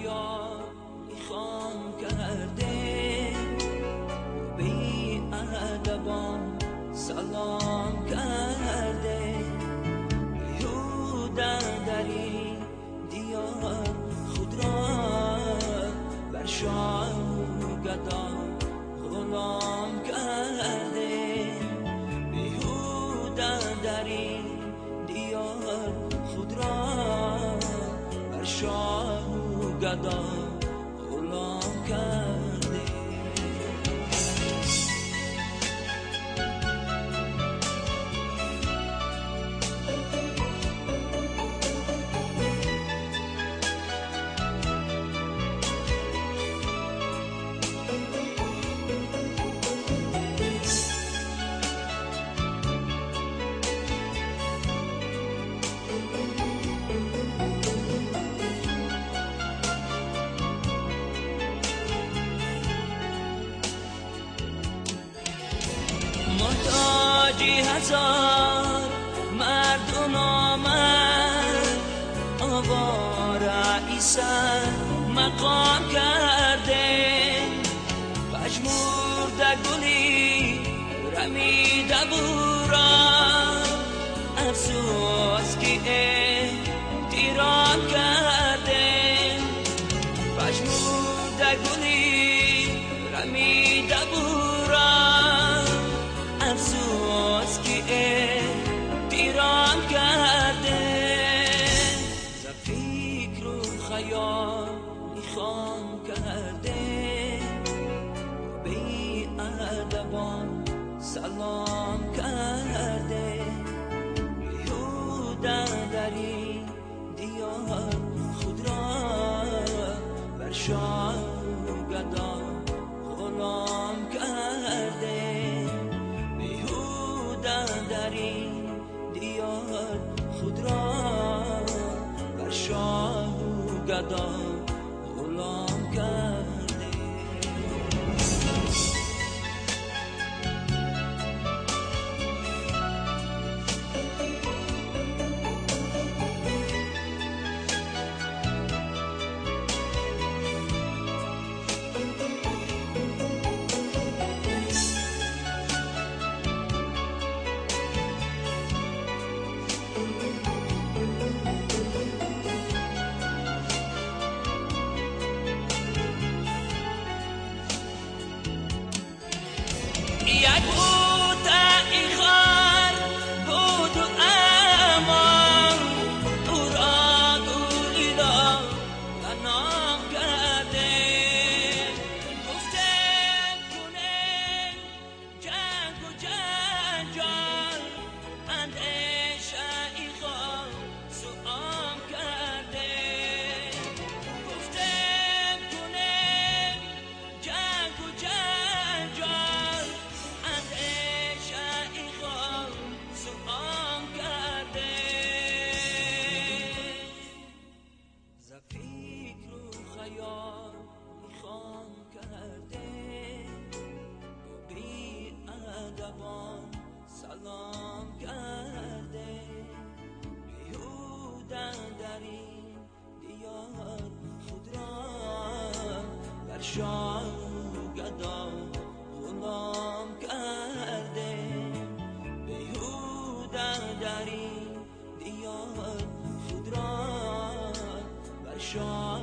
خیالی خام کرده، بی ادبان سلام کرده. بیهوده در این دیار خود را بر شاه و گدا غلام کرده. بیهوده در این دیار خود را بر شاه و گدا غلام کرده. محتاجی هزار مرد و نامرد، آواره ایسر مقام کرده. پژمرده گلی رمیده بورا، افسوس که احترام کرده. پژمرده گلی رمیده بورا، افسوس که احترام کرده. ز فکر و خیالی خام کرده، بی ادبان سلام کرده. بیهوده در این دیار خود را بر شاه و گدا غلام کرده. در این دیار خود را بر شاه و گدا غلام کرده. یک بود ای خار بود و امان، او را گولی را نام کرده. گفتم کنه جنگ و جنجال، اندیشه ای خار سوام کرده. گفتم کنه جنگ و جنجال، سوام کرده. ز فکر و خیالی خام کرده، بی ادبان سلام کرده. بیهوده در این دیار خود را بر شاه و گدا غلام کرده. در این دیار خود را بر شاه